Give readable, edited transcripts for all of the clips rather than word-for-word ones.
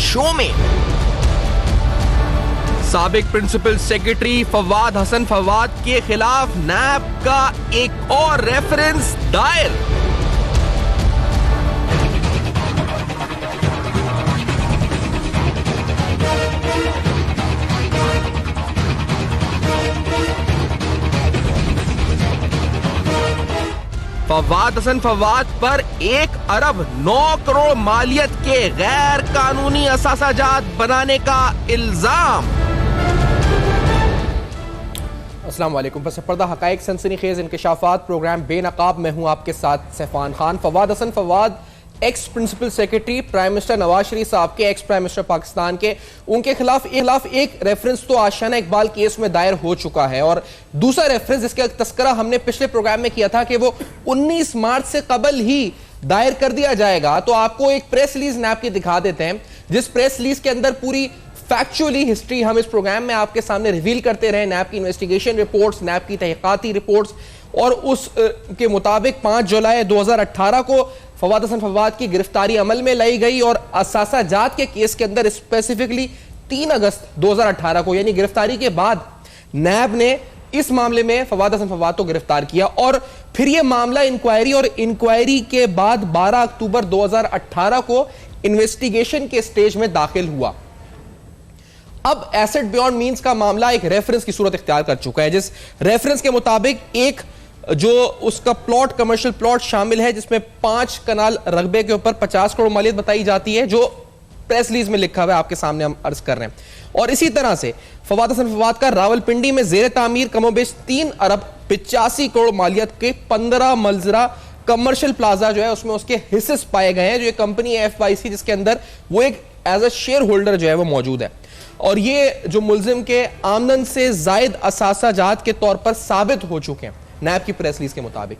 Show में। साबिक principal secretary Fawad Hasan Fawad के खिलाफ नैब का एक और रेफरेंस दायर। फवाद हसन फवाद पर 1 अरब 9 करोड़ मालियत के गैर कानूनी असासाजात बनाने का इल्जाम। अस्सलाम वालेकुम। पस पर्दा हकाइक सनसनीखेज इंकशाफात प्रोग्राम बेनकाब में हूं आपके साथ Saifan Khan. Fawad Hasan Fawad ex principal secretary prime minister Nawaz Sharif साहब के, एक्स प्राइम मिनिस्टर पाकिस्तान के, उनके खिलाफ एक रेफरेंस तो आशियाना इकबाल केस में दायर हो चुका है और दूसरा रेफरेंस जिसका तस्करा हमने पिछले प्रोग्राम में किया था कि वो 19 मार्च से कबल ही दायर कर दिया जाएगा। तो आपको एक प्रेस रिलीज नैब की दिखा देते हैं, जिस प्रेस रिलीज के अंदर पूरी फैक्चुअली हिस्ट्री हम इस प्रोग्राम में आपके सामने रिवील करते रहे। नैब की इन्वेस्टिगेशन रिपोर्ट्स, नैब की तहकीकाती रिपोर्ट्स, और उस के मुताबिक 5 जुलाई 2018 को फवाद हसन फवाद की गिरफ्तारी अमल में लाई गई और असासाजात के केस के अंदर स्पेसिफिकली 3 अगस्त 2018 को, यानी गिरफ्तारी के बाद, नैब ने इस मामले में फवाद हसन फवाद को गिरफ्तार किया और फिर यह मामला इंक्वायरी, और इंक्वायरी के बाद 12 अक्टूबर 2018 को इन्वेस्टिगेशन के स्टेज में दाखिल हुआ। अब एसेट बियॉन्ड मींस का मामला एक रेफरेंस की सूरत इख्तियार कर चुका है, जिस रेफरेंस के मुताबिक एक जो उसका प्लॉट, कमर्शियल प्लॉट शामिल है, जिसमें 5 कनाल रकबे के ऊपर 50 करोड़ मालियत बताई जाती है, जो प्रेस रिलीज में लिखा हुआ है, आपके सामने हम अर्ज कर रहे हैं। और इसी तरह से फवाद हसन फवाद का रावलपिंडी में जेर तामीर कमोबेश 3 अरब 85 करोड़ मालियत के 15 मंजिला कमर्शियल प्लाजा जो है उसमें उसके हिस्से पाए गए हैं, जो एक कंपनी है FYC, जिसके अंदर वो एक एज अ शेयर होल्डर जो है वो मौजूद है। और ये जो मुल्जिम के आमदन से जायद असासाजात के तौर पर साबित हो चुके हैं नैब की प्रेस रिलीज के मुताबिक।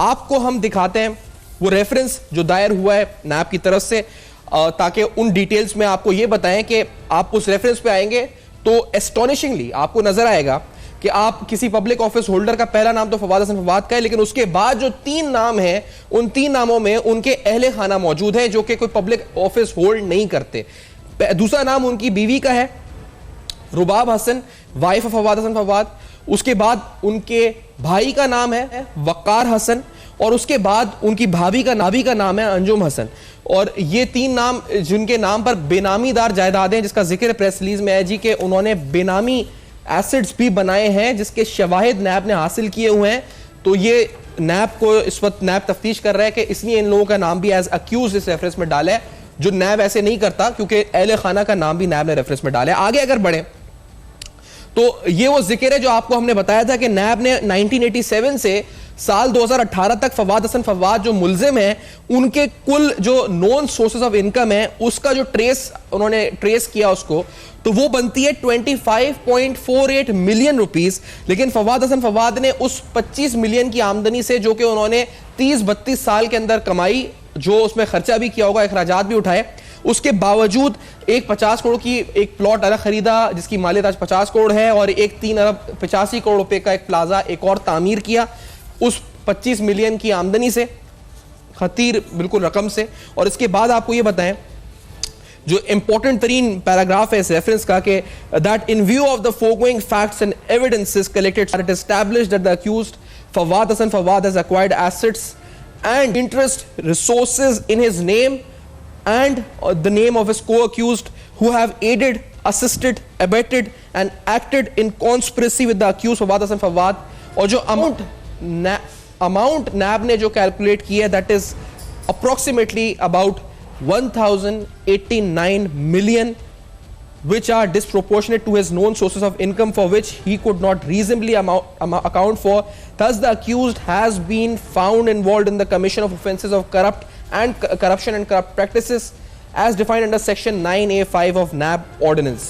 आपको हम दिखाते हैं वो रेफरेंस जो दायर हुआ है नैब की तरफ से, ताकि उन डिटेल्स में आपको ये बताएं कि आप उस रेफरेंस पे आएंगे तो एस्टोनिशिंगली आपको नजर आएगा कि आप किसी पब्लिक ऑफिस होल्डर का पहला नाम तो फवाद हसन फवाद का है, लेकिन उसके बाद जो 3 नाम हैं, उन 3 नामों में उनके अहले खाना मौजूद है जो कि कोई पब्लिक ऑफिस होल्ड नहीं करते। दूसरा नाम उनकी बीवी का है, रुबाब हसन, वाइफ ऑफ फवाद हसन फवाद। उसके बाद उनके भाई का नाम है वकार हसन, और उसके बाद उनकी भाभी का नाम है अंजुम हसन। और ये 3 नाम जिनके नाम पर बेनामीदार जायदादें, जिसका जिक्र प्रेस रिलीज में है जी कि उन्होंने बेनामी एसेट्स भी बनाए हैं, जिसके शवाहिद नैब ने हासिल किए हुए हैं। तो ये नैब को इस वक्त नैब तफ्तीश कर रहा है कि इसलिए इन लोगों का नाम भी एज अक्यूज इस रेफरेंस में डाला है, जो नैब ऐसे नहीं करता, क्योंकि अहले खाना का नाम भी नैब ने रेफरेंस में डाला है। आगे अगर बढ़े तो ये वो जिक्र है जो आपको हमने बताया था कि नैब ने 1987 से साल 2018 तक फवाद हसन फवाद जो मुल्जिम है, उनके कुल जो नॉन सोर्सेज ऑफ इनकम है, उसका जो उन्होंने ट्रेस किया उसको, तो वो बनती है 25.48 मिलियन रुपीस। लेकिन फवाद हसन फवाद ने उस 25 मिलियन की आमदनी से, जो कि उन्होंने 30-32 साल के अंदर कमाई, जो उसमें खर्चा भी किया होगा, अखराजात भी उठाए, उसके बावजूद एक 50 करोड़ की एक प्लॉट अलग खरीदा जिसकी मालियत आज 50 करोड़ है, और एक 3 अरब 85 करोड़ रुपए का एक प्लाजा एक और तामीर किया उस 25 मिलियन की आमदनी से, खतीर बिल्कुल रकम से। और इसके बाद आपको ये बताएं, जो इंपॉर्टेंट तरीन पैराग्राफ है इस रेफरेंस का, कि that in view of the foregoing facts and evidences collected it established that the accused Fawad Hasan Fawad has acquired assets and interest resources in his name and the name of his co-accused who have aided, assisted, abetted and acted in conspiracy with the accused Fawad Hasan Fawad। और जो amount NAB ने जो calculate की है, that is approximately about 1089 million, which are disproportionate to his known sources of income for which he could not reasonably account for. Thus, the accused has been found involved in the commission of offences of corruption and corrupt practices as defined under section 9A5 of NAB ordinance।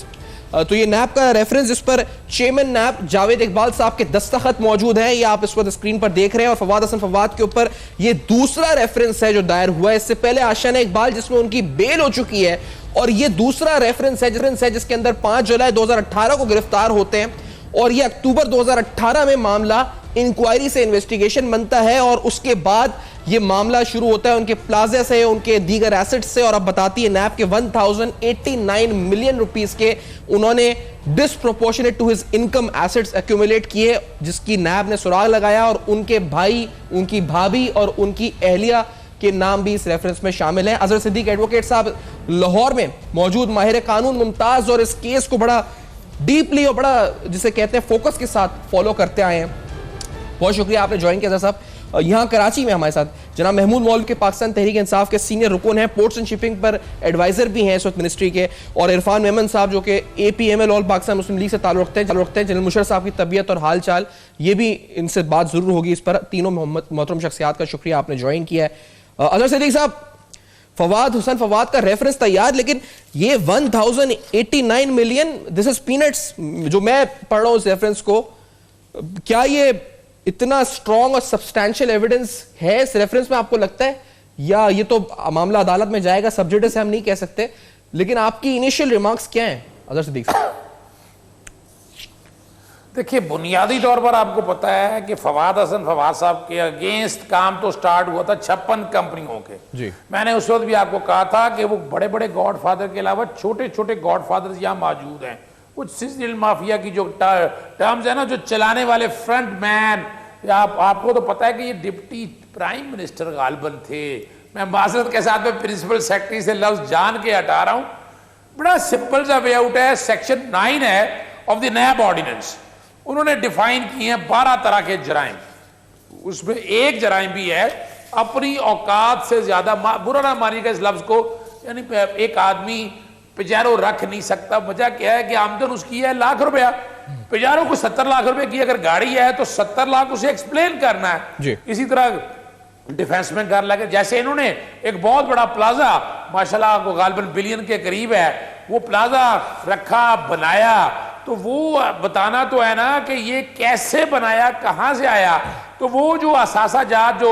तो ये नैब का reference, जिस पर chairman नैब जावेद इकबाल साहब के दस्तखत मौजूद हैं, ये आप इस वक्त स्क्रीन पर देख रहे हैं। और फवाद हसन फवाद के ऊपर ये दूसरा रेफरेंस है जो दायर हुआ है। इससे पहले आशियाना इकबाल जिसमें उनकी बेल हो चुकी है, और ये दूसरा रेफरेंस है जिसके अंदर 5 जुलाई 2018 को गिरफ्तार होते हैं, और ये अक्टूबर 2018 में मामला इंक्वायरी से इन्वेस्टिगेशन बनता है, और उसके बाद ये मामला शुरू होता है उनके प्लाजा से, उनके दीगर एसेट्स से, और अब बताती है नैब के 1089 मिलियन रुपीस के उन्होंने disproportionate to his income assets accumulate किए, जिसकी नैब ने सुराग लगाया और उनके भाई, उनकी भाभी और उनकी अहलिया के नाम भी इस रेफरेंस में शामिल हैं। अजहर सिद्दीक एडवोकेट साहब लाहौर में मौजूद माहिर कानून मुमताज और इस केस को बड़ा डीपली और बड़ा जिसे कहते हैं फोकस के साथ फॉलो करते आए हैं। बहुत शुक्रिया आपने ज्वाइन किया साहब। यहां कराची में हमारे साथ जनाब महमूद मौलवी के पाकिस्तान तहरीक इंसाफ के सीनियर रुकन हैं, पोर्ट्स एंड शिपिंग पर एडवाइजर भी हैं इस वक्त मिनिस्ट्री के, और इरफान मेमन साहब जो कि APML ऑल पाकिस्तान मुस्लिम लीग से ताल्लुक रखते हैं। जनरल मुशर्रफ साहब की तबीयत और हाल चाल, ये भी इनसे बात जरूर होगी इस पर। तीनों मोहतरम शख्सियात का शुक्रिया आपने ज्वाइन किया है। अजहर सिद्दीक साहब, फवाद हुसैन फवाद का रेफरेंस तैयार, लेकिन ये 1089 मिलियन, दिस इज पीनट्स। जो मैं पढ़ रहा हूं इस रेफरेंस को, क्या ये इतना स्ट्रॉन्ग और सब्सटैंशियल एविडेंस है इस रेफरेंस में आपको लगता है, या ये तो मामला अदालत में जाएगा, सब्जेक्ट से हम नहीं कह सकते, लेकिन आपकी इनिशियल रिमार्क्स क्या हैं अजहर सिद्दीक साहब? देखिए, बुनियादी तौर पर आपको पता है कि फवाद हसन फवाद साहब के अगेंस्ट काम तो स्टार्ट हुआ था 56 कंपनियों के जी। मैंने उस वक्त भी आपको कहा था कि वो बड़े बड़े गॉडफादर के अलावा छोटे छोटे गॉडफादर्स यहाँ मौजूद हैं। कुछ सिजल माफिया की जो टर्म्स है ना, जो चलाने वाले फ्रंट मैन, आपको तो पता है कि ये डिप्टी प्राइम मिनिस्टर गालिबन थे। मैं माजरत के साथ में प्रिंसिपल सेक्रेटरी से लफ्ज जान के हटा रहा हूं। बड़ा सिंपल सा वे आउट है, सेक्शन 9 है ऑफ द नैब ऑर्डिनेंस। उन्होंने डिफाइन किए हैं 12 तरह के जराइम, उसमें एक जराइम भी है अपनी औकात से ज्यादा, बुरा ना मानिएगा इस लफ्ज को, यानी एक आदमी पिजारो रख नहीं सकता। वजह क्या है कि आमदन उसकी है लाख रुपया, पिजारो को 70 लाख रुपए की अगर गाड़ी है तो 70 लाख उसे एक्सप्लेन करना है। इसी तरह डिफेंस में घर लगे, जैसे इन्होंने एक बहुत बड़ा प्लाजा माशाल्लाह को गालिबन बिलियन के करीब है, वो प्लाजा रखा बनाया, तो वो बताना तो है ना कि ये कैसे बनाया, कहां से आया। तो वो जो असासा जात जो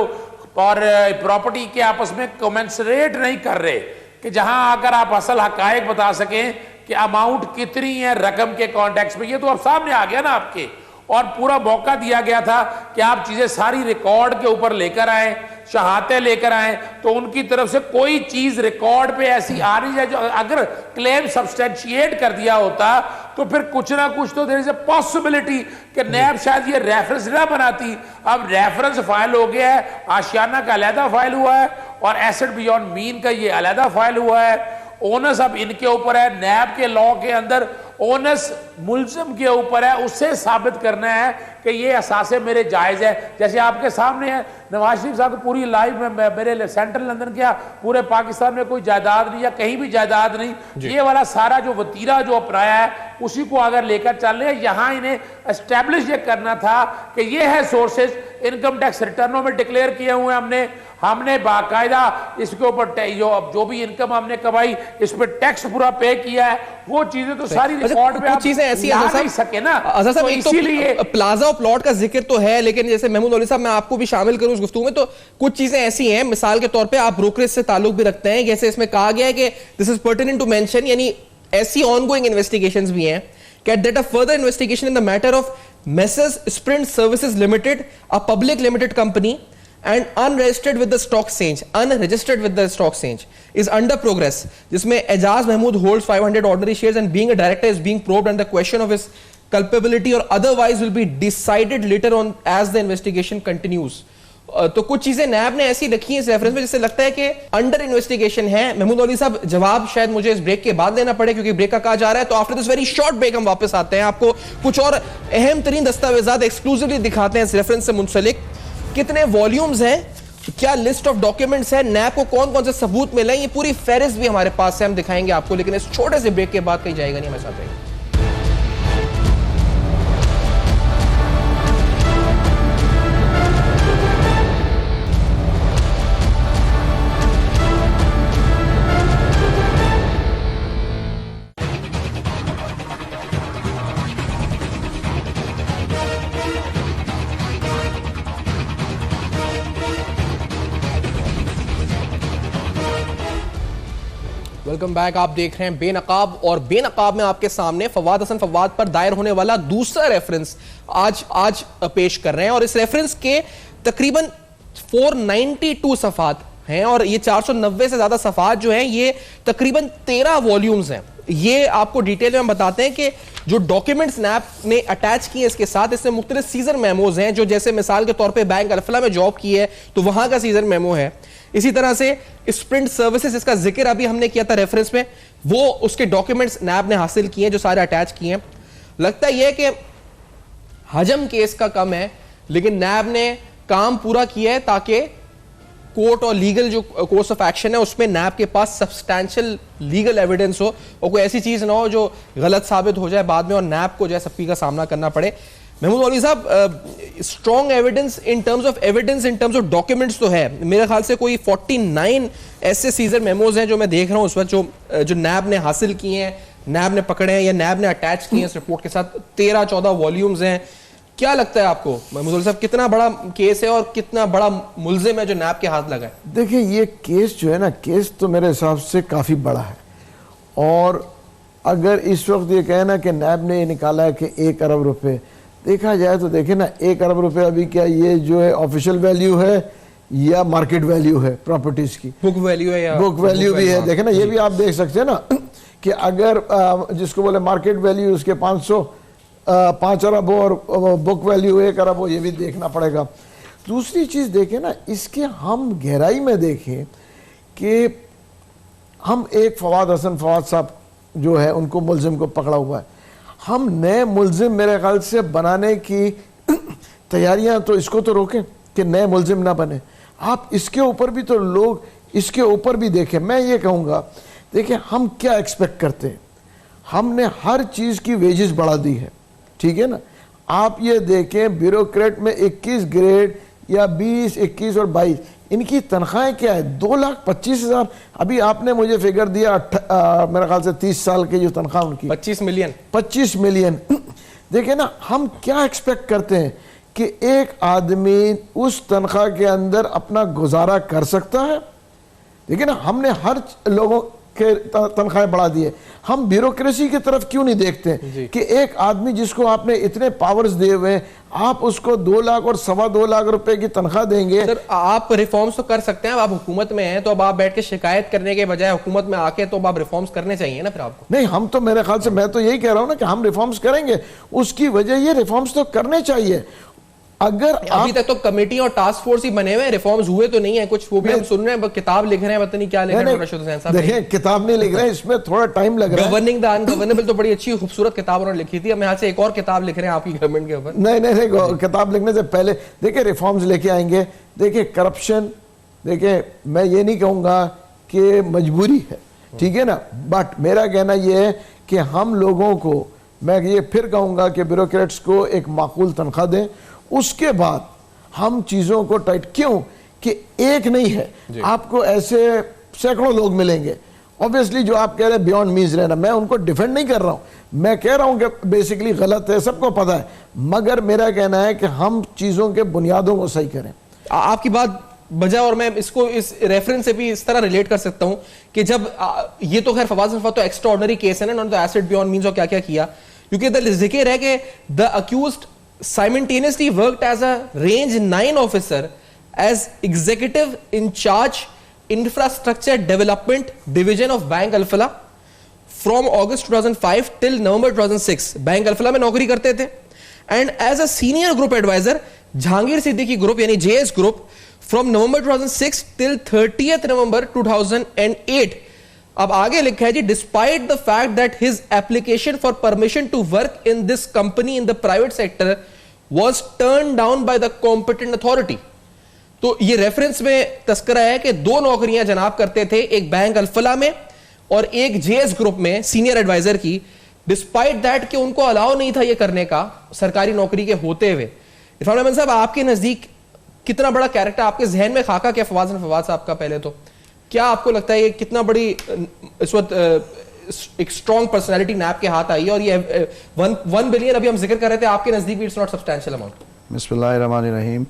और प्रॉपर्टी के आपस में कमेंसरेट नहीं कर रहे, कि जहां आकर आप असल हकायक बता सकें कि अमाउंट कितनी है रकम के कॉन्टेक्स्ट में, ये तो अब सामने आ गया ना आपके, और पूरा मौका दिया गया था कि आप चीजें सारी रिकॉर्ड के ऊपर लेकर आए, शहादतें लेकर आए, तो उनकी तरफ से कोई चीज रिकॉर्ड पे ऐसी आ रही है जो अगर क्लेम सब्सटेंशिएट कर दिया होता तो फिर कुछ ना कुछ तो देयर इज अ पॉसिबिलिटी कि नैब शायद ये रेफरेंस ना बनाती। अब रेफरेंस फाइल हो गया है, आशियाना का अलहदा फाइल हुआ है और एसेट बियॉन्ड मीन का ये अलहदा फाइल हुआ है। ओनस अब इनके ऊपर है, नैब के लॉ के अंदर ओनस मुल्जिम के ऊपर है, उससे साबित करना है कि ये असासे मेरे जायज है। जैसे आपके सामने है, नवाज शरीफ साहब को पूरी लाइफ में मेरे सेंट्रल लंदन क्या पूरे पाकिस्तान में कोई जायदाद नहीं या कहीं भी जायदाद नहीं, ये वाला सारा जो वतीरा जो अपनाया है उसी को अगर लेकर चल रहे हैं। यहाँ इन्हें एस्टेब्लिश ये करना था कि ये है सोर्सेज, इनकम टैक्स रिटर्नों में डिक्लेयर किए हुए हमने बाकायदा इसके ऊपर जो भी इनकम हमने कमाई इस पर टैक्स पूरा पे किया है, वो चीजें तो सारी रिकॉर्ड में आप चीजें ऐसी नहीं सके ना। तो इसीलिए प्लाजा और प्लॉट का जिक्र तो है, लेकिन जैसे महमूद मौलवी साहब मैं आपको भी शामिल करूं उस गुफ्तगू में, तो कुछ चीजें ऐसी हैं, मिसाल के तौर पे आप ब्रोकरेज से ताल्लुक भी रखते हैं, जैसे इसमें कहा गया है कि this is pertinent to mention, यानी ऐसी ऑनगोइंग इन्वेस्टिगेशंस भी हैं that a further investigation in the matter of Messrs Sprint Services Limited, a public limited company and unregistered with the stock exchange is under progress, जिसमें Ejaz Mahmood holds 500 ordinary shares and being a director is being probed and the question of his culpability or otherwise will be decided later on as the investigation continues। तो कुछ चीजें नैब ने ऐसी रखी हैं इस reference में जिससे लगता है कि अंडर इन्वेस्टिगेशन है। महमूद मौलवी साहब, जवाब शायद मुझे इस ब्रेक के बाद देना पड़े क्योंकि ब्रेक का कहा जा रहा है, तो after this very short break हम वापस आते हैं, आपको कुछ और अहम तरीन दस्तावेजात एक्सक्लूसिवली दिखाते हैं इस रेफरेंस से मुंसलिक। कितने वॉल्यूम्स हैं, क्या लिस्ट ऑफ डॉक्यूमेंट्स है, नैब को कौन कौन से सबूत मिले, ये पूरी फेहरिस्त भी हमारे पास है, हम दिखाएंगे आपको, लेकिन इस छोटे से ब्रेक के बाद कहीं जाएगा नहीं, हमारे साथ रहेगा। Welcome back. आप देख रहे हैं बेनकाब, और बेनकाब में आपके सामने फवाद हसन फवाद पर दायर होने वाला दूसरा रेफरेंस आज पेश कर रहे हैं, और इस रेफरेंस के तकरीबन 492 सफ़ात हैं और ये 490 से ज़्यादा सफ़ात जो हैं ये तकरीबन 13 वॉल्यूम्स हैं। ये आपको डिटेल में हम बताते हैं कि जो डॉक्यूमेंट्स नैप ने अटैच किए इसके साथ, इसमें मुख्तलिफ सीजन मेमोज हैं, जो जैसे मिसाल के तौर पे बैंक अल्फला में जॉब की है तो वहां का सीजन मेमो है। इसी तरह से स्प्रिंट सर्विसेज, इसका जिक्र अभी हमने किया था रेफरेंस में, वो उसके डॉक्यूमेंट्स नैब ने हासिल किए हैं जो सारे अटैच किए हैं। लगता यह है कि हजम केस का कम है, लेकिन नैब ने काम पूरा किया है ताकि कोर्ट और लीगल जो कोर्स ऑफ एक्शन है उसमें नैब के पास सब्सटैंशियल लीगल एविडेंस हो और कोई ऐसी चीज ना हो जो गलत साबित हो जाए बाद में और नैब को जो है सख्ती का सामना करना पड़े। महमूद मौलवी साहब, strong evidence in terms of documents तो है, मेरे ख्याल से कोई 49 ऐसे सीजर मेमोज हैं जो मैं देख रहा हूं उस वक्त जो नैब ने हासिल किए हैं, नैब ने पकड़े हैं या नैब ने अटैच किए हैं इस रिपोर्ट के साथ। 13-14 वॉल्यूम्स हैं। क्या लगता है आपको महमूद साहब, कितना बड़ा केस है और कितना बड़ा मुल्जिम है जो नैब के हाथ लगा है? देखिए, ये केस जो है ना, केस तो मेरे हिसाब से काफ़ी बड़ा है। और अगर इस वक्त ये कहे ना कि नैब ने ये निकाला है कि 1 अरब रुपए, देखा जाए तो देखिए ना, 1 अरब रुपए अभी क्या ये जो है ऑफिशियल वैल्यू है या मार्केट वैल्यू है प्रॉपर्टीज की? बुक वैल्यू है या बुक वैल्यू भी है। देखे ना, ये भी आप देख सकते हैं ना कि अगर जिसको बोले मार्केट वैल्यू उसके 5 अरब हो और बुक वैल्यू 1 अरब हो, ये भी देखना पड़ेगा। दूसरी चीज़ देखें ना, इसके हम गहराई में देखें कि हम एक फवाद हसन फवाद साहब जो है उनको मुलजिम को पकड़ा हुआ है, हम नए मुलजिम मेरे ख्याल से बनाने की तैयारियां, तो इसको तो रोकें कि नए मुलजिम ना बने। आप इसके ऊपर भी तो लोग इसके ऊपर भी देखें। मैं ये कहूँगा, देखिए हम क्या एक्सपेक्ट करते हैं, हमने हर चीज़ की वेजेस बढ़ा दी है, ठीक है ना। आप ये देखें ब्यूरोक्रेट में 21 ग्रेड या 20, 21 और 22 इनकी तनख्वाहें क्या है? 2,25,000। अभी आपने मुझे फिगर दिया मेरे ख्याल से 30 साल की जो तनख्वाह उनकी 25 मिलियन। 25 मिलियन। देखिए ना, हम क्या एक्सपेक्ट करते हैं कि एक आदमी उस तनख्वाह के अंदर अपना गुजारा कर सकता है? देखिए ना, हमने हर लोगों के तनख्वाहें बढ़ा दिए। हम ब्यूरोक्रेसी की तरफ क्यों नहीं देखते कि एक आदमी जिसको आपने इतने पावर्स दिए हुए, आप उसको 2 लाख और 2.25 लाख रुपए की तनख्वाह देंगे? सर, आप रिफॉर्म्स तो कर सकते हैं, आप हुकूमत में हैं तो अब आप बैठ के शिकायत करने के बजाय हुकूमत में आके तो आप रिफॉर्म्स करने चाहिए ना फिर आपको। नहीं, हम तो मेरे ख्याल से, मैं तो यही कह रहा हूं ना कि हम रिफॉर्म्स करेंगे। उसकी वजह ये रिफॉर्म्स तो करने चाहिए। अगर अभी तक तो कमेटी और टास्क फोर्स ही बने हुए हैं, रिफॉर्म्स हुए तो नहीं है कुछ, वो भी हम सुन रहे हैं, किताब लिख रहे हैं, पता नहीं क्या लिख रहे हैं। देखिए, किताब नहीं लिख रहे हैं, इसमें थोड़ा टाइम लग रहा है। गवर्निंग द अनगवर्नेबल तो बड़ी अच्छी खूबसूरत किताब उन्होंने लिखी थी, अब यहाँ से एक और किताब लिख रहे हैं आपकी गवर्नमेंट के ऊपर। नहीं, किताब लिखने से पहले देखिए रिफॉर्म्स लेके आएंगे। देखिए करप्शन, देखिए मैं ये नहीं कहूँगा कि मजबूरी है, ठीक है ना, बट मेरा कहना यह है कि हम लोगों को, मैं ये फिर कहूँगा कि ब्यूरोक्रेट्स को एक माकूल तनख्वाह दें, उसके बाद हम चीज़ों को टाइट, क्यों कि एक नहीं है, आपको ऐसे सैकड़ों लोग मिलेंगे। ऑब्वियसली जो आप कह रहे हैं बियॉन्ड मीन्स रहना, मैं उनको डिफेंड नहीं कर रहा हूं, मैं कह रहा हूं कि बेसिकली गलत है, सबको पता है, मगर मेरा कहना है कि हम चीज़ों के बुनियादों को सही करें। आपकी बात बजा, और मैं इसको इस रेफरेंस से भी इस तरह रिलेट कर सकता हूं कि जब ये तो खैर फवाद सफा तो एक्स्ट्रा ऑर्डिनरी केस है ना, not the acid beyond means और क्या क्या किया, क्योंकि जिक्र है कि the accused simultaneously worked as a range 9 officer as executive in charge infrastructure development division of Bank Alfala from August 2005 till November 2006 bank Alfalah में नौकरी करते थे, and as a senior group advisor Jahangir Siddiqui group यानी JS group from November 2006 till 30th November 2008। अब आगे लिखा है जी, despite the fact that his application for permission to work in this company in the private sector was turn down by the competent authority. तो ये reference में तस्करा है कि 2 नौकरियां जनाब करते थे, एक बैंक अल्फला में और एक जेएस ग्रुप में सीनियर एडवाइजर की, डिस्पाइट दैट कि उनको अलाउ नहीं था ये करने का सरकारी नौकरी के होते हुए। इरफान अहमद साहब, आपके नजदीक कितना बड़ा कैरेक्टर, आपके जहन में खाका क्या फवाद साहब का, पहले तो क्या आपको लगता है ये कितना बड़ी इस वक्त एक स्ट्रॉन्ग पर्सनालिटी नैब के हाथ आई है, और ये 1 बिलियन अभी हम जिक्र कर रहे थे, आपके नजदीक भी इट्स नॉट सब्सटैंशियल अमाउंट? बिस्मिल्लाहिर्रहमानिर्रहीम।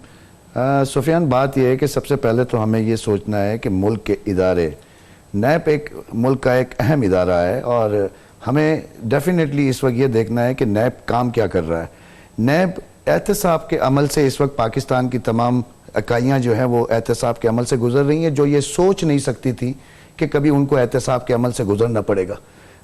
सुफियान, बात यह है कि सबसे पहले तो हमें ये सोचना है कि मुल्क के इदारे, नैब एक मुल्क का एक अहम इदारा है, और हमें डेफिनेटली इस वक्त ये देखना है कि नैब काम क्या कर रहा है। नैब एहतसाब के अमल से इस वक्त पाकिस्तान की तमाम इकाइयाँ जो हैं वो एहतसाब के अमल से गुजर रही हैं, जो ये सोच नहीं सकती थी कि कभी उनको एहतसाब के अमल से गुजरना पड़ेगा।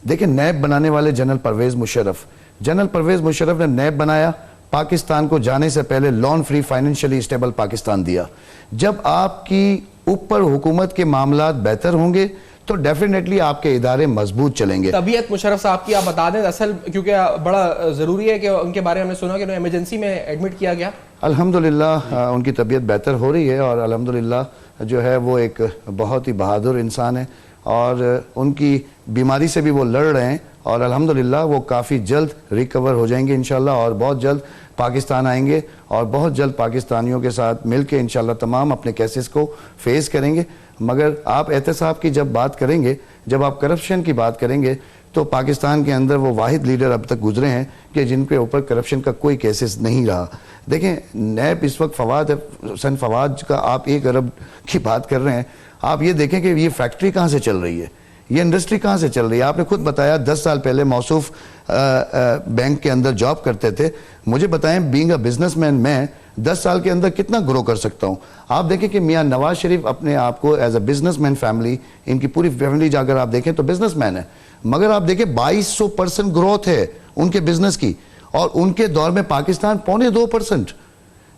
देखिए, नैब बनाने वाले जनरल परवेज़ मुशर्रफ ने नैब बनाया, पाकिस्तान को जाने से पहले loan free financially stable Pakistan दिया। जब आपकी ऊपर हुकूमत के मामलात बेहतर होंगे तो डेफिनेटली आपके इदारे मजबूत चलेंगे। तबीयत मुशर्रफ साहब की आप बता दें असल, क्योंकि बड़ा ज़रूरी है कि उनके बारे में हमने सुना कि उन्हें इमरजेंसी में एडमिट किया गया। अल्हम्दुलिल्लाह उनकी तबीयत बेहतर हो रही है और अल्हम्दुलिल्लाह जो है वो एक बहुत ही बहादुर इंसान है और उनकी बीमारी से भी वो लड़ रहे हैं और अल्हम्दुलिल्लाह वो काफ़ी जल्द रिकवर हो जाएंगे इंशाल्लाह और बहुत जल्द पाकिस्तान आएंगे और बहुत जल्द पाकिस्तानियों के साथ मिलके इंशाल्लाह तमाम अपने केसेस को फेस करेंगे। मगर आप एहतसाब की जब बात करेंगे, जब आप करप्शन की बात करेंगे, तो पाकिस्तान के अंदर वो वाहिद लीडर अब तक गुजरे हैं कि जिनके ऊपर करप्शन का कोई केसेस नहीं रहा। देखें, नैब इस वक्त फवाद का आप 1 अरब की बात कर रहे हैं। आप ये देखें कि ये फैक्ट्री कहाँ से चल रही है, ये इंडस्ट्री कहाँ से चल रही है। आपने खुद बताया 10 साल पहले मौसूफ बैंक के अंदर जॉब करते थे। मुझे बताएं, बीइंग अ बिजनेसमैन मैं 10 साल के अंदर कितना ग्रो कर सकता हूँ। आप देखें कि मियाँ नवाज शरीफ अपने आप को एज अ बिजनेसमैन फैमिली, इनकी पूरी फैमिली अगर आप देखें तो बिजनेसमैन है, मगर आप देखें 2200% ग्रोथ है उनके बिजनेस की और उनके दौर में पाकिस्तान 0.25%।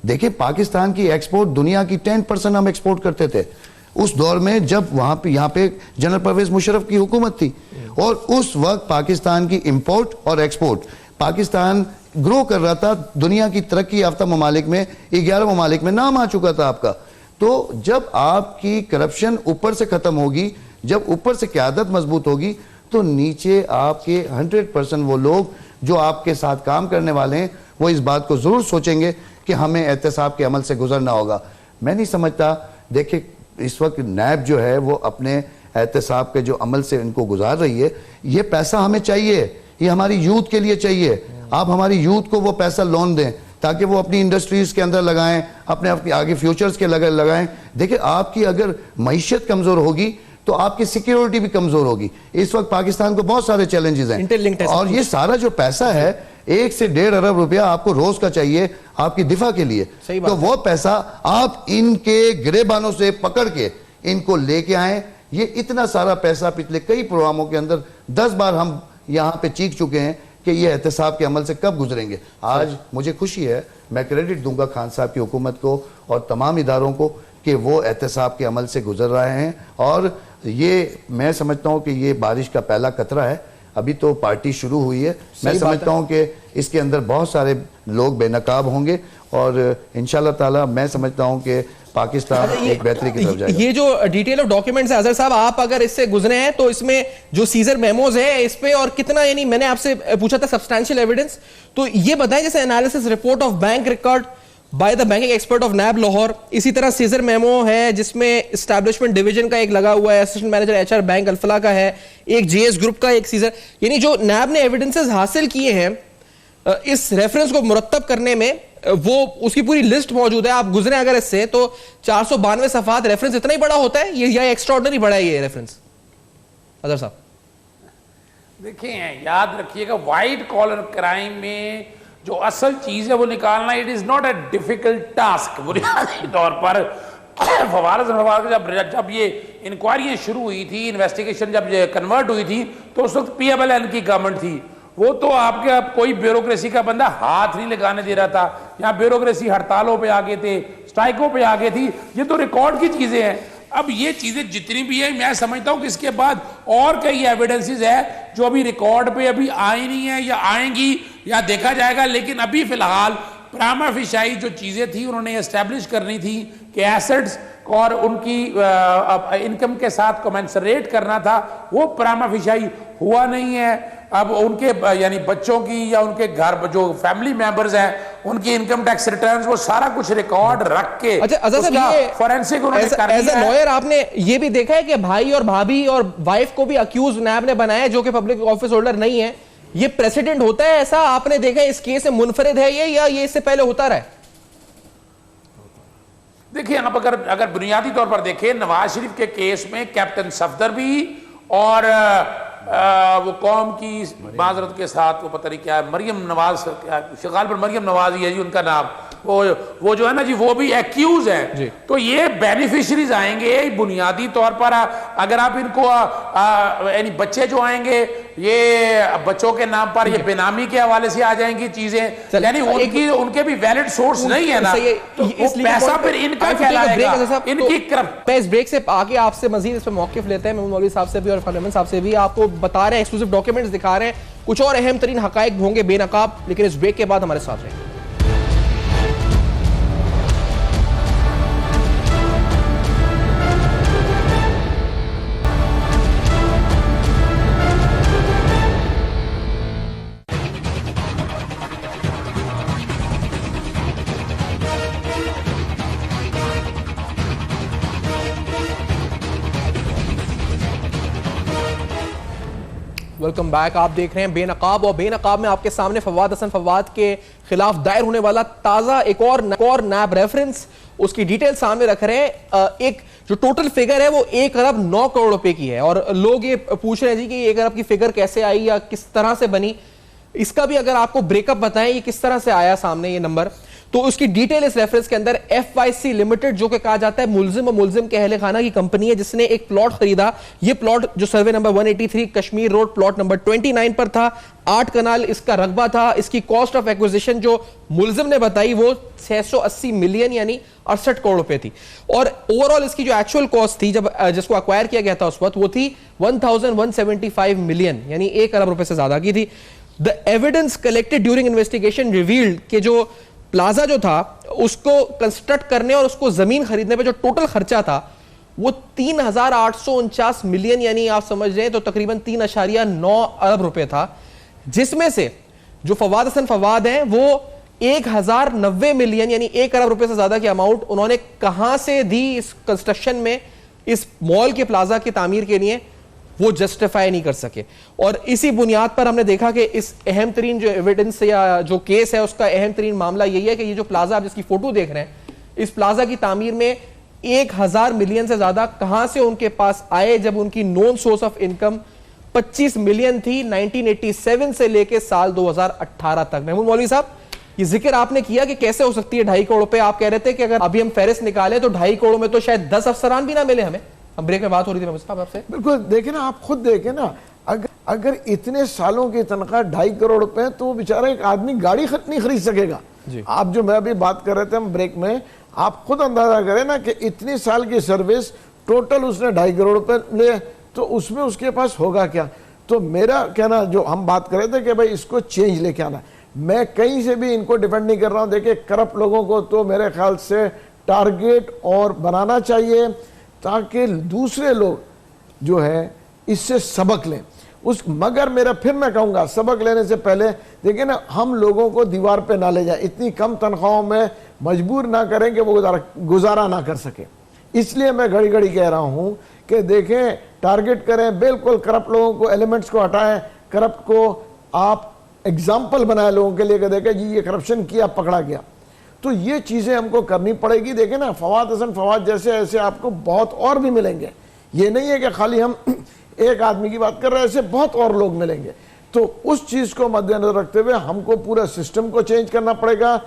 देखिए, पाकिस्तान की एक्सपोर्ट दुनिया की 10% हम एक्सपोर्ट करते थे उस दौर में जब वहां पे यहाँ पे जनरल परवेज मुशर्रफ की हुकूमत थी और उस वक्त पाकिस्तान की इंपोर्ट और एक्सपोर्ट, पाकिस्तान ग्रो कर रहा था। दुनिया की तरक्की याफ्ता ममालिक में 11 ममालिक में नाम आ चुका था आपका। तो जब आपकी करप्शन ऊपर से खत्म होगी, जब ऊपर से क़यादत मजबूत होगी, तो नीचे आपके 100% वो लोग जो आपके साथ काम करने वाले हैं वो इस बात को जरूर सोचेंगे कि हमें एहतसाब के अमल से गुजरना होगा। मैं नहीं समझता, देखिए इस वक्त नैब जो है वो अपने एहतसाब के जो अमल से इनको गुजार रही है, ये पैसा हमें चाहिए, ये हमारी यूथ के लिए चाहिए। आप हमारी यूथ को वो पैसा लोन दें ताकि वो अपनी इंडस्ट्रीज के अंदर लगाएं, अपने आगे फ्यूचर्स के लगाएं। देखिए, आपकी अगर मईशत कमजोर होगी तो आपकी सिक्योरिटी भी कमजोर होगी। इस वक्त पाकिस्तान को बहुत सारे चैलेंजेस हैं और ये सारा जो पैसा है 1 से 1.5 अरब रुपया आपको रोज का चाहिए आपकी दिफा के लिए, तो वो पैसा आप इनके गिरेबानों से पकड़ के इनको लेके आए। ये इतना सारा पैसा पिछले कई प्रोग्रामों के अंदर 10 बार हम यहाँ पे चीख चुके हैं कि ये एहतसाब के अमल से कब गुजरेंगे। आज मुझे खुशी है, मैं क्रेडिट दूंगा खान साहब की हुकूमत को और तमाम इदारों को कि वो एहतसाब के अमल से गुजर रहे हैं और ये मैं समझता हूँ कि ये बारिश का पहला कतरा है। अभी तो पार्टी शुरू हुई है, मैं समझता हूँ कि इसके अंदर बहुत सारे लोग बेनकाब होंगे और इंशाल्लाह ताला मैं समझता हूँ कि पाकिस्तान एक बेहतरी की तरफ जाएगा। ये जो डिटेल ऑफ डॉक्यूमेंट्स है अजहर साहब, आप अगर इससे गुजरे हैं तो इसमें जो सीजर मेमोज है इस पे और कितना, यानी मैंने आपसे पूछा था सब्सटैंशियल एविडेंस, तो ये बताएं जैसे analysis report of bank record by the banking expert of NAB Lahore, इसी तरह सीजर मेमो है जिसमें एस्टैब्लिशमेंट डिवीजन का एक लगा हुआ है, assistant manager HR bank Alfalah का है, एक जेएस ग्रुप का एक सीजर, यानी जो नैब ने एविडेंसेस हासिल किए हैं इस रेफरेंस को मुरत्तब करने में, वो उसकी पूरी लिस्ट मौजूद है। आप गुजरे अगर इससे तो 492 सफात, रेफरेंस इतना ही बड़ा होता है ये या एक्स्ट्राऑर्डिनरी बड़ा है ये रेफरेंस? अजहर साहब देखिए, याद रखिएगा, व्हाइट कॉलर क्राइम में जो असल चीज है वो निकालना it is not a difficult task. बुनियादी तौर पर जब ये इंक्वायरी शुरू हुई थी, इन्वेस्टिगेशन जब कन्वर्ट हुई थी, तो उस वक्त PMLN की गवर्नमेंट थी। वो तो आपके कोई ब्यूरोक्रेसी का बंदा हाथ नहीं लगाने दे रहा था। यहाँ ब्यूरोक्रेसी हड़तालों पे आगे थे, स्ट्राइकों पे आगे थी। ये तो रिकॉर्ड की चीजें हैं। अब ये चीजें जितनी भी है, मैं समझता हूँ कि इसके बाद और कई एविडेंसेस है जो अभी रिकॉर्ड पे अभी आई नहीं है या आएंगी या देखा जाएगा। लेकिन अभी फिलहाल प्रामा फिशाई जो चीजें थी उन्होंने एस्टेब्लिश करनी थी कि एसेट्स और उनकी इनकम के साथ कमेंसरेट करना था, वो प्रामा फिशाई हुआ नहीं है। अब उनके यानी बच्चों की या उनके घर जो फैमिली मेंबर्स हैं उनकी इनकम टैक्स रिटर्न्स, वो सारा कुछ रिकॉर्ड रख के फॉरेंसिक उन्होंने कर लिया। एज अ लॉयर आपने ये भी देखा है कि भाई और भाभी और वाइफ को भी अक्यूज नैब ने बनाया जो कि पब्लिक ऑफिस होल्डर नहीं है। ये प्रेसिडेंट होता है, ऐसा आपने देखा है? इस केस में मुनफरिद है ये या ये इससे पहले होता रहा है? देखिए, आप अगर बुनियादी तौर पर देखें, नवाज शरीफ के केस में कैप्टन सफदर भी और वो कौम की माजरत के साथ वो पता नहीं क्या है, मरियम नवाज, शगाल पर मरियम नवाज ही है जी उनका नाम, वो जो है ना जी वो भी एक्यूज है। तो ये बेनिफिशरीज आएंगे बुनियादी तौर पर। अगर आप इनको यानी बच्चे जो आएंगे ये बच्चों के नाम पर ये बेनामी के हवाले से आ जाएंगी चीजें, यानी उनके भी वैलिड सोर्स नहीं है ना, तो वो पैसा फिर इनका कहलाएगा, इनकी मैं इस ब्रेक से आगे आपसे मजीद इस पर मौकिफ लेते हैं। महमूद मौलवी साहब से भी और फरमान साहब से भी आपको बता रहे हैं, एक्सक्लूसिव डॉक्यूमेंट्स दिखा रहे हैं, कुछ और अहम तरीन हकायक होंगे बेनकाब, लेकिन इस ब्रेक के बाद हमारे साथ रहेंगे। Welcome back. आप देख रहे हैं बेनकाब, और बेनकाब में आपके सामने फवाद हसन फवाद के खिलाफ दायर होने वाला ताजा एक और नैब रेफरेंस, उसकी डिटेल सामने रख रहे हैं। एक जो टोटल फिगर है वो 1 अरब 9 करोड़ रुपए की है, और लोग ये पूछ रहे हैं जी कि 1 अरब की फिगर कैसे आई या किस तरह से बनी, इसका भी अगर आपको ब्रेकअप बताएं ये किस तरह से आया सामने ये नंबर, तो उसकी डिटेल इस रेफरेंस के अंदर FYC लिमिटेड जो कि कहा जाता है मुल्जिम और मुल्जिम के अहले खाना की कंपनी है, जिसने एक प्लॉट खरीदा। ये प्लॉट जो survey number 183 Kashmir road plot number 29 पर था, 8 कनाल इसका रकबा था। इसकी कॉस्ट ऑफ एक्विजिशन जो मुल्जिम ने बताई वो 680 मिलियन यानी 68 करोड़ रुपए थी, और ओवरऑल इसकी जो एक्चुअल कॉस्ट थी जब जिसको अक्वायर किया गया था उस वक्त वो थी 1175 मिलियन यानी 1 अरब रुपए से ज्यादा की थी। The evidence collected during investigation revealed कि जो प्लाजा जो था उसको कंस्ट्रक्ट करने और उसको जमीन खरीदने पे जो टोटल खर्चा था वो 3849 मिलियन यानी आप समझ रहे हैं तो तकरीबन 3.9 अरब रुपए था, जिसमें से जो फवाद हसन फवाद हैं वो 1090 मिलियन यानी 1 अरब रुपए से ज्यादा की अमाउंट उन्होंने कहां से दी इस कंस्ट्रक्शन में, इस मॉल के प्लाजा की तामीर के लिए, वो जस्टिफाई नहीं कर सके। और इसी बुनियाद पर हमने देखा कि इस अहम तरीन जो एविडेंस या जो केस है उसका अहम तरीन मामला यही है कि ये जो प्लाजा आप जिसकी फोटो देख रहे हैं, इस प्लाजा की तामीर में 1000 मिलियन से ज्यादा कहां से उनके पास आए, जब उनकी non source of income 25 million थी 1987 से लेके साल 2018 तक। महमूद मौलवी साहब, ये जिक्र आपने किया कि कैसे हो सकती है 2.5 करोड़ रुपए, आप कह रहे थे कि अगर अभी हम फेरिस्त निकाले तो 2.5 करोड़ में तो शायद 10 अफसरान भी ना मिले हमें। हम ब्रेक में बात हो रही थी महमूद साहब आपसे। बिल्कुल, देखे ना, आप खुद देखे ना, अगर इतने सालों की तनख्वाह 2.5 करोड़ रुपए तो बेचारा एक आदमी गाड़ी नहीं खरीद सकेगा। आप जो मैं अभी बात कर रहे थे हम ब्रेक में, आप खुद अंदाजा करें ना कि इतनी साल की सर्विस टोटल उसने 2.5 करोड़ रुपए ले, तो उसमें उसके पास होगा क्या। तो मेरा कहना, जो हम बात कर रहे थे कि भाई इसको चेंज लेके आना, मैं कहीं से भी इनको डिपेंड नहीं कर रहा हूं। देखिए, करप्ट लोगों को तो मेरे ख्याल से टारगेट और बनाना चाहिए ताकि दूसरे लोग जो है इससे सबक लें। मगर मेरा फिर मैं कहूँगा, सबक लेने से पहले देखिए ना, हम लोगों को दीवार पे ना ले जाए, इतनी कम तनख्वाहों में मजबूर ना करें कि वो गुजारा ना कर सके। इसलिए मैं घड़ी घड़ी कह रहा हूँ कि देखें, टारगेट करें, बिल्कुल करप्ट लोगों को, एलिमेंट्स को हटाएं, करप्ट को आप एग्जाम्पल बनाए लोगों के लिए कि देखें जी ये करप्शन किया, पकड़ा गया। तो ये चीज़ें हमको करनी पड़ेगी। देखें ना, फवाद हसन फवाद जैसे ऐसे आपको बहुत और भी मिलेंगे। ये नहीं है कि खाली हम एक आदमी की बात कर रहे हैं, ऐसे बहुत और लोग मिलेंगे। तो उस चीज़ को मद्देनजर रखते हुए हमको पूरा सिस्टम को चेंज करना पड़ेगा।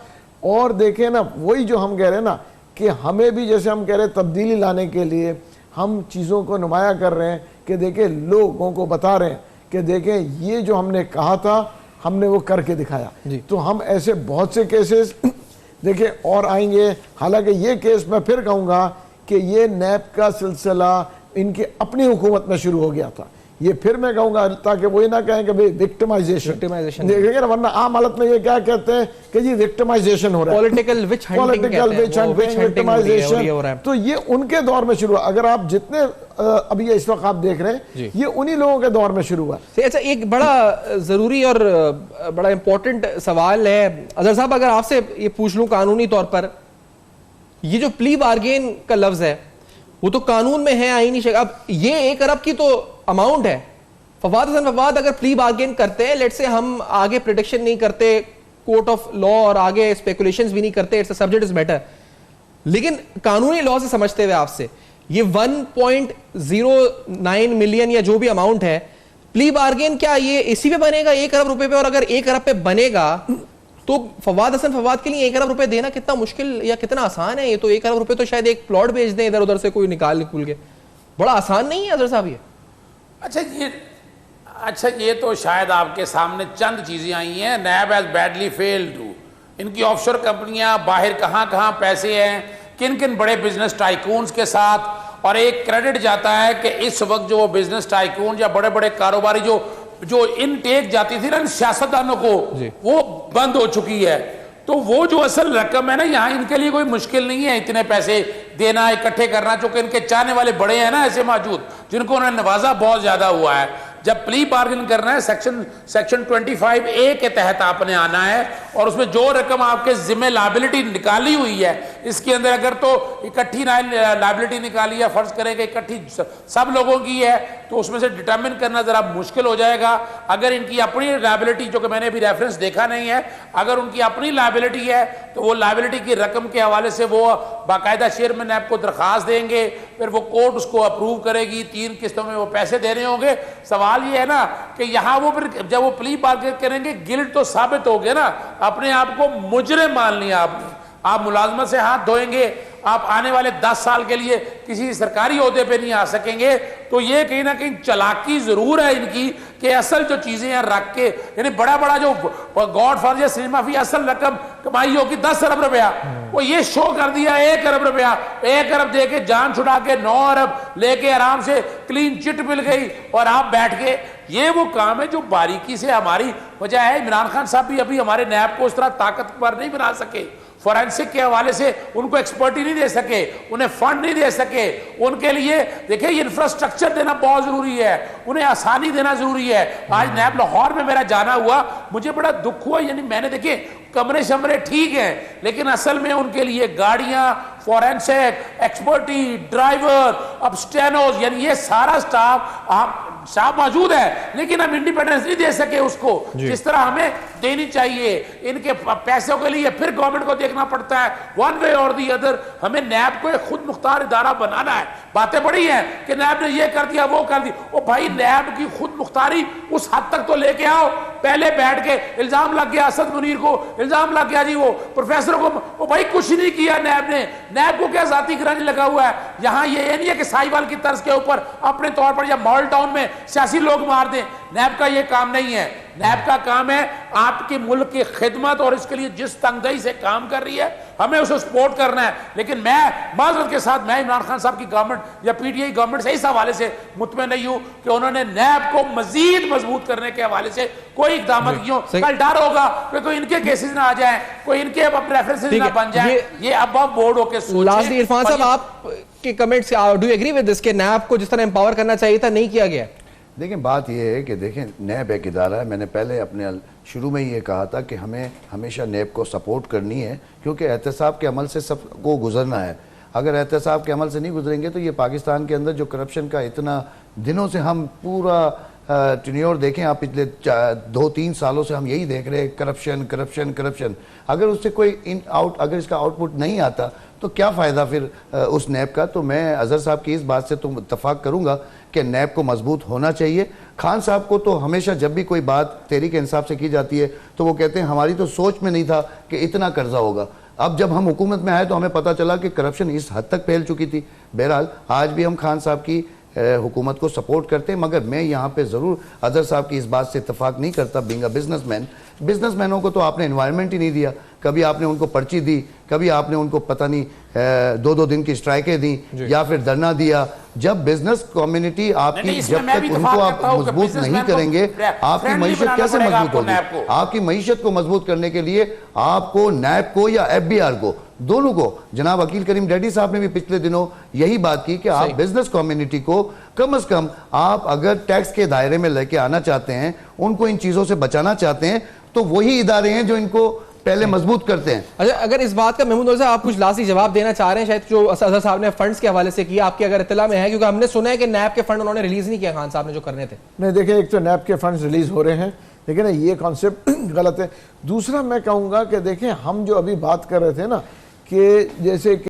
और देखें ना, वही जो हम कह रहे हैं ना कि हमें भी, जैसे हम कह रहे हैं, तब्दीली लाने के लिए हम चीज़ों को नुमाया कर रहे हैं कि देखें, लोगों को बता रहे हैं कि देखें ये जो हमने कहा था हमने वो करके दिखाया। तो हम ऐसे बहुत से केसेस देखिए और आएंगे। हालांकि ये केस मैं फिर कहूँगा कि ये नैब का सिलसिला इनकी अपनी हुकूमत में शुरू हो गया था। ये फिर मैं कहूँगा ताकि वही ना कहें कि भाई विक्टिमाइजेशन देखेंगे ना, वरना आम हालत में ये क्या कहते हैं कि जी विक्टिमाइजेशन हो रहा है, पॉलिटिकल विच हंटिंग, विक्टिमाइजेशन। तो ये उनके दौर में शुरू हुआ। अगर आप जितने अभी इस वक्त आप देख रहे हैं, ये उन्हीं लोगों के दौर में शुरू हुआ। अच्छा, एक बड़ा जरूरी और बड़ा इंपॉर्टेंट सवाल है अजहर साहब, अगर आपसे ये पूछ लूं कानूनी तौर पर, ये जो प्ली बार्गेन का लफ्ज है वो तो कानून में है, आईनी शक्ल। अब ये 1 अरब की तो अमाउंट है, फवाद हसन फवाद अगर प्ली बार्गेन करते हैं, लेट से हम आगे प्रिडिक्शन नहीं करते कोर्ट ऑफ लॉ और आगे स्पेकुलेशंस भी नहीं करते, it's a subject is better, लेकिन कानूनी लॉ से समझते हुए आपसे ये 1.09 मिलियन या जो भी अमाउंट है, प्ली बार्गेन क्या ये इसी पे बनेगा 1 अरब रुपए पे? और अगर 1 अरब पे बनेगा तो फवाद हसन फवाद के लिए 1 अरब रुपए देना कितना मुश्किल या कितना आसान है? ये तो 1 अरब रुपए तो शायद एक प्लॉट बेच दें इधर उधर से कोई निकाल के, बड़ा आसान नहीं है अजहर साहब ये? अच्छा ये तो शायद आपके सामने चंद चीजें आई हैं। नैब हैज बैडली फेल्ड टू, इनकी ऑफशोर कंपनियां बाहर कहां कहां पैसे हैं, किन किन बड़े बिजनेस टाइकून्स के साथ, और एक क्रेडिट जाता है कि इस वक्त जो वो बिजनेस टाइकून या बड़े बड़े कारोबारी जो इनटेक जाती थी ना सियासतदानों को, वो बंद हो चुकी है। तो वो जो असल रकम है ना, यहाँ इनके लिए कोई मुश्किल नहीं है इतने पैसे देना, इकट्ठे करना, चूंकि इनके चाहने वाले बड़े हैं ना ऐसे मौजूद, जिनको उन्होंने नवाजा बहुत ज्यादा हुआ है। जब प्ली बार्गेन करना है सेक्शन 25A के तहत आपने आना है, और उसमें जो रकम आपके जिम्मे लायबिलिटी निकाली हुई है, इसके अंदर अगर तो इकट्ठी लायबिलिटी निकाली है, फर्ज करें कि इकट्ठी सब लोगों की है, तो उसमें से डिटरमिन करना जरा मुश्किल हो जाएगा। अगर इनकी अपनी लायबिलिटी, जो कि मैंने अभी रेफरेंस देखा नहीं है, अगर उनकी अपनी लायबिलिटी है तो वो लायबिलिटी की रकम के हवाले से वो बाकायदा चेयरमैन नैब को दरखास्त देंगे, फिर वो कोर्ट उसको अप्रूव करेगी, 3 किस्तों में वो पैसे देने होंगे। सवाल ये है ना कि यहाँ वो फिर जब वो प्ली बार्गेन करेंगे, गिल्ट तो साबित हो गया ना, अपने आप को मुजरिम मान लिया आपने, आप मुलाजमत से हाथ धोएंगे, आप आने वाले 10 साल के लिए किसी सरकारी ओहदे पे नहीं आ सकेंगे। तो ये कहीं ना कहीं चालाकी जरूर है इनकी कि असल जो चीजें हैं रख के, यानी बड़ा बड़ा जो गॉडफादर सिनेमा माफी असल रकम कमाई होगी 10 अरब रुपया, वो ये शो कर दिया 1 अरब रुपया, 1 अरब दे के जान छुड़ा के 9 अरब लेके आराम से क्लीन चिट मिल गई, और आप बैठ के, ये वो काम है जो बारीकी से हमारी वजह है। इमरान खान साहब भी अभी हमारे नैब को उस तरह ताकतवर नहीं बना सके, फोरेंसिक के हवाले से उनको एक्सपर्टी नहीं दे सके, उन्हें फंड नहीं दे सके। उनके लिए देखिए इंफ्रास्ट्रक्चर देना बहुत जरूरी है, उन्हें आसानी देना जरूरी है। आज नैब लाहौर में मेरा जाना हुआ, मुझे बड़ा दुख हुआ, यानी मैंने देखिए कमरे शमरे ठीक हैं, लेकिन असल में उनके लिए गाड़ियां, फोरेंसिक, एक्सपर्टी, ड्राइवर, अब स्टेनोज, यानी ये सारा स्टाफ मौजूद है, लेकिन हम इंडिपेंडेंस नहीं दे सके उसको जिस तरह हमें देनी चाहिए। इनके पैसों के लिए फिर गवर्नमेंट को देखना पड़ता है, वन वे और दी अदर। हमें नैब को एक खुद मुख्तार इदारा बनाना है। बातें बड़ी हैं कि नैब ने ये कर दिया, वो कर दिया, ओ भाई नैब की खुद मुख्तारी उस हद तक तो लेके आओ। पहले बैठ के इल्जाम लग गया, असद मुनीर को इल्जाम लग गया जी, वो प्रोफेसर को, वो भाई कुछ नहीं किया नैब ने, नैब को क्या जाती गिरानी लगा हुआ है। यहाँ ये नहीं है कि साहिवाल की तर्ज के ऊपर अपने तौर पर या मॉडल टाउन में सियासी लोग मार दें। नैब का ये काम नहीं है। नैब का काम है आपके मुल्क की खिदमत, और इसके लिए जिस तंगदई से काम कर रही है हमें उसे सपोर्ट करना है। लेकिन मैं माजरत के साथ मैं इमरान खान साहब की गवर्नमेंट या पीटीआई गवर्नमेंट से इस हवाले से मुतमईन नहीं हूं कि उन्होंने नैब को मजीद मजबूत करने के हवाले से कोई इकदाम किए। कल डर होगा कि कोई इनके केसेस ना आ जाए, कोई इनके रेफरेंसेस ना बन जाए। ये अब बोर्ड होकर सोचें। इरफान साहब, आप के comments, do you agree with this कि नैब को जिस तरह एम्पावर करना चाहिए था नहीं किया गया? देखिए बात यह है कि देखें नैब एक इदारा है। मैंने पहले अपने शुरू में ये कहा था कि हमें हमेशा नैब को सपोर्ट करनी है, क्योंकि एहतसाब के अमल से सबको गुजरना है। अगर एहतसाब के अमल से नहीं गुजरेंगे तो ये पाकिस्तान के अंदर जो करप्शन का इतना दिनों से हम पूरा टेन्योर देखें, आप पिछले 2-3 सालों से हम यही देख रहे हैं, करप्शन करप्शन करप्शन। अगर उससे कोई अगर इसका आउटपुट नहीं आता तो क्या फ़ायदा फिर उस नैब का। तो मैं अजहर साहब की इस बात से तो इत्तफाक करूँगा कि नैब को मजबूत होना चाहिए। खान साहब को तो हमेशा जब भी कोई बात तहरीक इंसाफ से की जाती है तो वो कहते हैं हमारी तो सोच में नहीं था कि इतना कर्जा होगा। अब जब हम हुकूमत में आए तो हमें पता चला कि करप्शन इस हद तक फैल चुकी थी। बहरहाल आज भी हम खान साहब की हुकूमत को सपोर्ट करते हैं, मगर मैं यहाँ पे ज़रूर अजहर साहब की इस बात से इत्तफाक नहीं करता। बीइंग अ बिजनेसमैन, बिजनेसमैनों को तो आपने एनवायरनमेंट ही नहीं दिया, कभी आपने उनको पर्ची दी, कभी आपने उनको पता नहीं 2-2 दिन की स्ट्राइकें दी या फिर धरना दिया। जब बिजनेस कम्युनिटी आपकी जब तक उनको आप मजबूत नहीं करेंगे, आपकी मईशत कैसे मजबूत होगी? आपकी मईशत को मजबूत करने के लिए आपको नैब को या FBR को, दोनों को, जनाब वकील करीम डैडी साहब ने भी पिछले दिनों यही बात की कि आप बिजनेस कम्युनिटी को कम से कम आप अगर टैक्स के दायरे में लेके आना चाहते हैं, उनको इन चीजों से बचाना चाहते हैं, तो वही इदारे हैं जो इनको पहले मजबूत करते हैं। अच्छा, अगर इस बात का महमूद साहब आप कुछ लास्टी जवाब देना चाह रहे हैं, शायद जो अजहर साहब ने फंड्स के हवाले से किया, आपकी अगर इत्तला में है, क्योंकि हमने सुना है कि नैब के फंड उन्होंने रिलीज नहीं किया खान साहब ने जो करने थे। नहीं देखिए, एक तो नैब के फंड्स रिलीज हो रहे हैं, लेकिन ये कॉन्सेप्ट गलत है। दूसरा मैं कहूँगा कि देखें हम जो अभी बात कर रहे थे ना कि जैसे